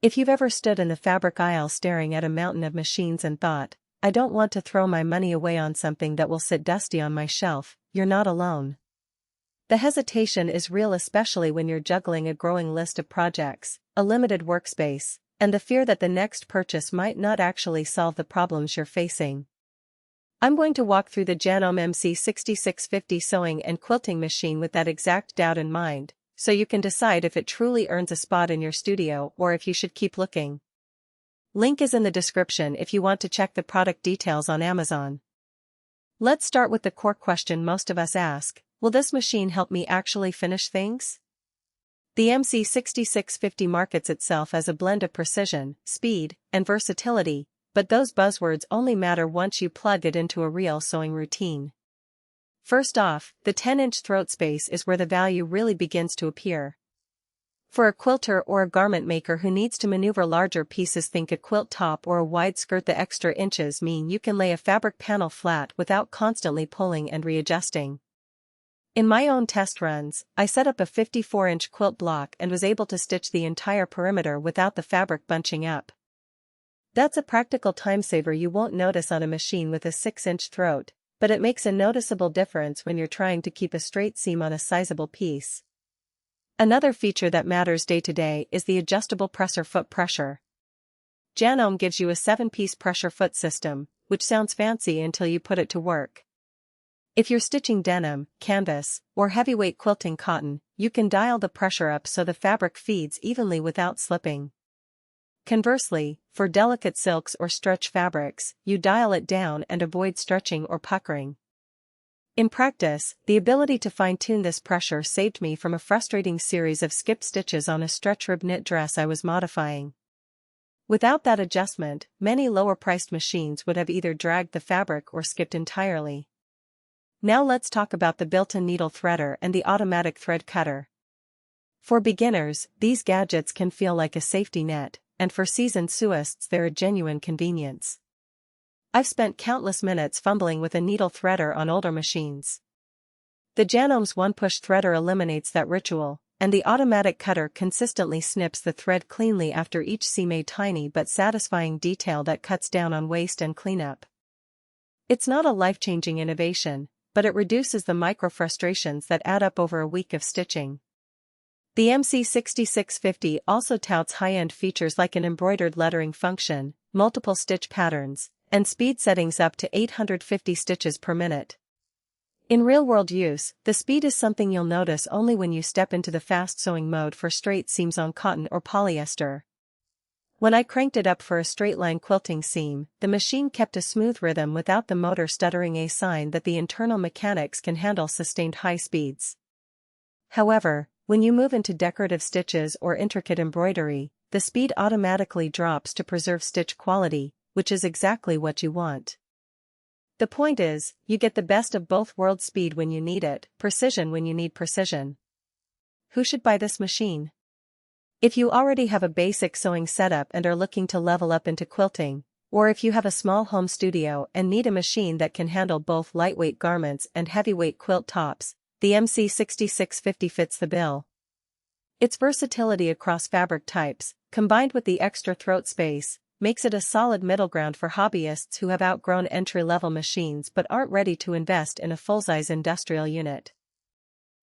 If you've ever stood in the fabric aisle staring at a mountain of machines and thought, I don't want to throw my money away on something that will sit dusty on my shelf, you're not alone. The hesitation is real, especially when you're juggling a growing list of projects, a limited workspace, and the fear that the next purchase might not actually solve the problems you're facing. I'm going to walk through the Janome MC6650 sewing and quilting machine with that exact doubt in mind, so you can decide if it truly earns a spot in your studio or if you should keep looking. Link is in the description if you want to check the product details on Amazon. Let's start with the core question most of us ask: will this machine help me actually finish things? The MC6650 markets itself as a blend of precision, speed, and versatility, but those buzzwords only matter once you plug it into a real sewing routine. First off, the 10-inch throat space is where the value really begins to appear. For a quilter or a garment maker who needs to maneuver larger pieces, think a quilt top or a wide skirt. The extra inches mean you can lay a fabric panel flat without constantly pulling and readjusting. In my own test runs, I set up a 54-inch quilt block and was able to stitch the entire perimeter without the fabric bunching up. That's a practical time saver you won't notice on a machine with a 6-inch throat, but it makes a noticeable difference when you're trying to keep a straight seam on a sizable piece. Another feature that matters day to day is the adjustable presser foot pressure. Janome gives you a 7-piece pressure foot system, which sounds fancy until you put it to work. If you're stitching denim, canvas, or heavyweight quilting cotton, you can dial the pressure up so the fabric feeds evenly without slipping. Conversely, for delicate silks or stretch fabrics, you dial it down and avoid stretching or puckering. In practice, the ability to fine-tune this pressure saved me from a frustrating series of skip stitches on a stretch rib knit dress I was modifying. Without that adjustment, many lower-priced machines would have either dragged the fabric or skipped entirely. Now let's talk about the built-in needle threader and the automatic thread cutter. For beginners, these gadgets can feel like a safety net, and for seasoned sewists they're a genuine convenience. I've spent countless minutes fumbling with a needle threader on older machines. The Janome's one-push threader eliminates that ritual, and the automatic cutter consistently snips the thread cleanly after each seam, a tiny but satisfying detail that cuts down on waste and cleanup. It's not a life-changing innovation, but it reduces the micro-frustrations that add up over a week of stitching. The MC6650 also touts high-end features like an embroidered lettering function, multiple stitch patterns, and speed settings up to 850 stitches per minute. In real-world use, the speed is something you'll notice only when you step into the fast sewing mode for straight seams on cotton or polyester. When I cranked it up for a straight-line quilting seam, the machine kept a smooth rhythm without the motor stuttering, a sign that the internal mechanics can handle sustained high speeds. However, when you move into decorative stitches or intricate embroidery, the speed automatically drops to preserve stitch quality, which is exactly what you want. The point is, you get the best of both worlds: speed when you need it, precision when you need precision. Who should buy this machine? If you already have a basic sewing setup and are looking to level up into quilting, or if you have a small home studio and need a machine that can handle both lightweight garments and heavyweight quilt tops, the MC6650 fits the bill. Its versatility across fabric types, combined with the extra throat space, makes it a solid middle ground for hobbyists who have outgrown entry-level machines but aren't ready to invest in a full-size industrial unit.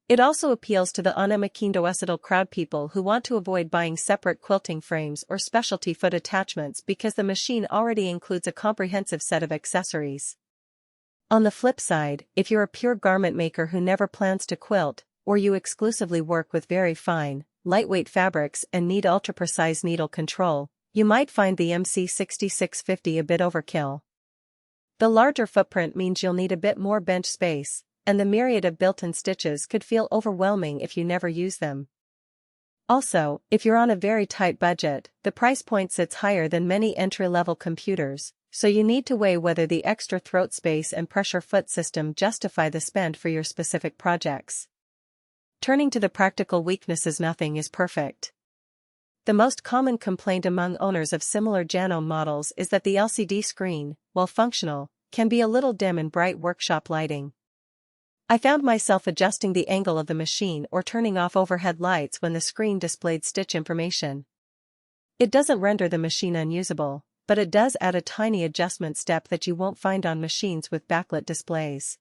It also appeals to the unamaquindoesidal crowd, people who want to avoid buying separate quilting frames or specialty foot attachments because the machine already includes a comprehensive set of accessories. On the flip side, if you're a pure garment maker who never plans to quilt, or you exclusively work with very fine, lightweight fabrics and need ultra-precise needle control, you might find the MC6650 a bit overkill. The larger footprint means you'll need a bit more bench space, and the myriad of built-in stitches could feel overwhelming if you never use them. Also, if you're on a very tight budget, the price point sits higher than many entry-level computers, so you need to weigh whether the extra throat space and pressure foot system justify the spend for your specific projects. Turning to the practical weaknesses, nothing is perfect. The most common complaint among owners of similar Janome models is that the LCD screen, while functional, can be a little dim in bright workshop lighting. I found myself adjusting the angle of the machine or turning off overhead lights when the screen displayed stitch information. It doesn't render the machine unusable, but it does add a tiny adjustment step that you won't find on machines with backlit displays.